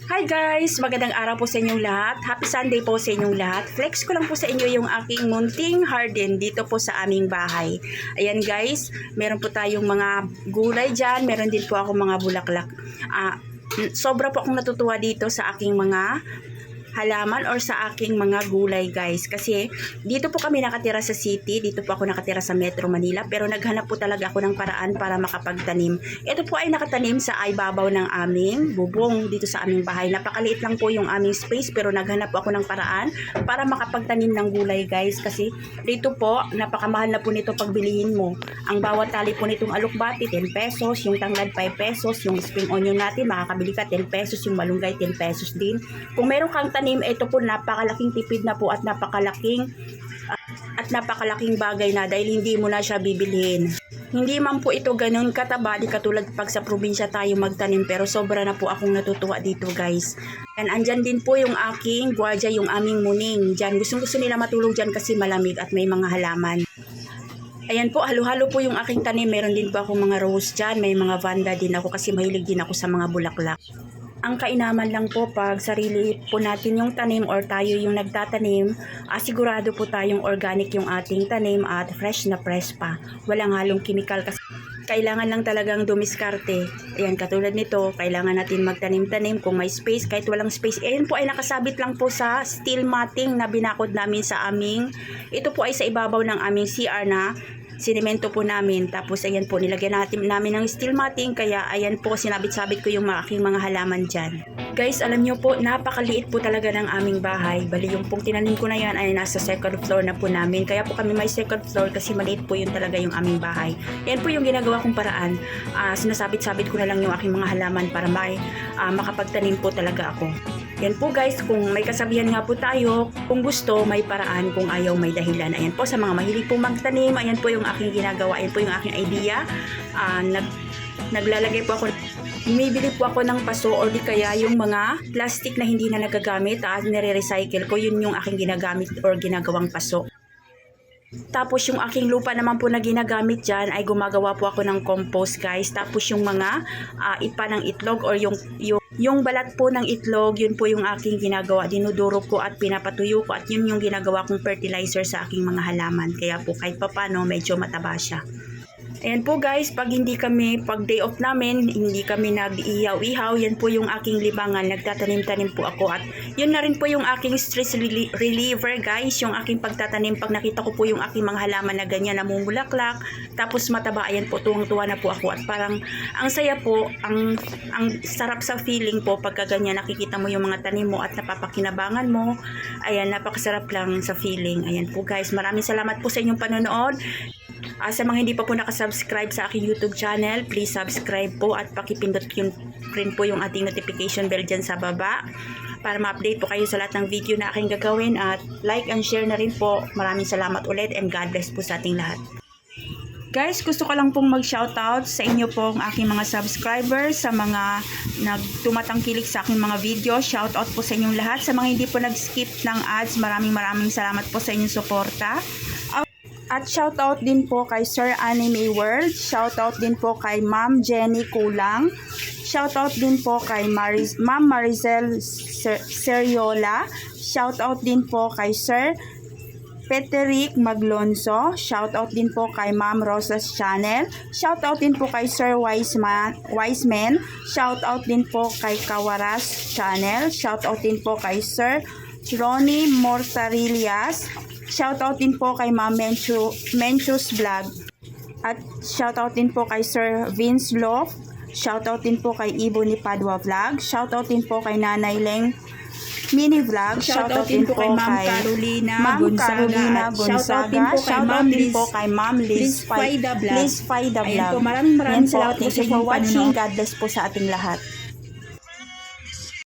Hi guys! Magandang araw po sa inyong lahat. Happy Sunday po sa inyong lahat. Flex ko lang po sa inyo yung aking munting garden dito po sa aming bahay. Ayan guys, meron po tayong mga gulay dyan. Meron din po ako mga bulaklak. Sobra po akong natutuwa dito sa aking mga halaman or sa aking mga gulay guys, kasi dito po kami nakatira sa city, dito po ako nakatira sa Metro Manila, pero naghanap po talaga ako ng paraan para makapagtanim. Ito po ay nakatanim sa ibabaw ng aming bubong dito sa aming bahay. Napakaliit lang po yung aming space, pero naghanap po ako ng paraan para makapagtanim ng gulay guys, kasi dito po napakamahal na po nito pagbilihin mo. Ang bawat tali po nitong alokbati 10 pesos, yung tanglad 5 pesos, yung spring onion natin makakabili ka 10 pesos, yung malunggay 10 pesos din. Kung meron kang tanim, ito po napakalaking tipid na po at napakalaking bagay na, dahil hindi mo na siya bibilhin. Hindi man po ito ganun kataba, di katulad pag sa probinsya tayo magtanim, pero sobra na po akong natutuwa dito guys. And andyan din po yung aking guardia, yung aming muning. Diyan, gusto nila matulog dyan kasi malamig at may mga halaman. Ayan po, halo-halo po yung aking tanim. Meron din po ako mga rose dyan, may mga vanda din ako kasi mahilig din ako sa mga bulaklak. Ang kainaman lang po pag sarili po natin yung tanim or tayo yung nagtatanim, sigurado po tayong organic yung ating tanim at fresh na fresh pa. Walang halong chemical kasi kailangan lang talagang dumiskarte. Ayan, katulad nito, kailangan natin magtanim-tanim kung may space, kahit walang space. Ayan po ay nakasabit lang po sa steel matting na binakod namin sa aming, ito po ay sa ibabaw ng aming CR na sinimento po namin. Tapos ayan po, nilagyan namin ng steel matting, kaya ayan po, sinabit-sabit ko yung aking mga halaman dyan. Guys, alam nyo po, napakaliit po talaga ng aming bahay. Bali yung pong tinanim ko na yan ay nasa second floor na po namin. Kaya po kami may second floor kasi maliit po yun talaga yung aming bahay. Yan po yung ginagawa kong paraan. Sinasabit-sabit ko na lang yung aking mga halaman para makapagtanim po talaga ako. Yan po guys, kung may kasabihan nga po tayo, kung gusto may paraan, kung ayaw may dahilan. Ayan po, sa mga mahilig pong magtanim, ayan po yung aking ginagawa, ayan po yung aking idea. Naglalagay po ako, bumibili po ako ng paso or di kaya yung mga plastic na hindi na nagagamit, nire-recycle ko, yun yung aking ginagamit or ginagawang paso. Tapos yung aking lupa naman po na ginagamit dyan ay gumagawa po ako ng compost guys. Tapos yung mga ipa ng itlog or yung balat po ng itlog, yun po yung aking ginagawa. Dinuduro ko at pinapatuyo ko at yun yung ginagawa kong fertilizer sa aking mga halaman. Kaya po kahit papano medyo mataba siya. Ayan po guys, pag day off namin, hindi kami nag-ihaw-ihaw, yan po yung aking libangan, nagtatanim-tanim po ako. At yun na rin po yung aking stress reliever guys, yung aking pagtatanim. Pag nakita ko po yung aking mga halaman na ganyan, namumulaklak, tapos mataba, ayan po, tuwang-tuwa na po ako. At parang, ang saya po, ang sarap sa feeling po, pagka ganyan, nakikita mo yung mga tanim mo at napapakinabangan mo. Ayan, napakasarap lang sa feeling. Ayan po guys, maraming salamat po sa inyong panonood. Sa mga hindi pa po nakasubscribe sa aking YouTube channel, please subscribe po at pakipindot rin po yung ating notification bell dyan sa baba para ma-update po kayo sa lahat ng video na aking gagawin, at like and share na rin po. Maraming salamat ulit and God bless po sa ating lahat. Guys, gusto ko lang pong mag-shoutout sa inyo pong aking mga subscribers, sa mga tumatangkilik sa aking mga video. Shoutout po sa inyong lahat. Sa mga hindi po nag-skip ng ads, maraming salamat po sa inyong suporta. At shoutout din po kay Sir Anime World, shoutout din po kay Ma'am Jenny Kulang, shoutout din po kay Ma'am Marizel Seriola, shoutout din po kay Sir Peterick Maglonso, shoutout din po kay Ma'am Rosa's Channel, shoutout din po kay Sir Wiseman, shoutout din po kay Kawaras Channel, shoutout din po kay Sir Ronnie Mortarillas, shoutout din po kay Ma'am Menchus Vlog. At shoutout din po kay Sir Vince Love. Shoutout din po kay Ibo ni Padua Vlog. Shoutout din po kay Nanay Leng Mini Vlog. Shoutout din po kay Ma'am Carolina Gonzaga. Shoutout din po kay Ma'am Liz Faida Vlog. Maraming salamat po sa inyong watching. God bless po sa ating lahat.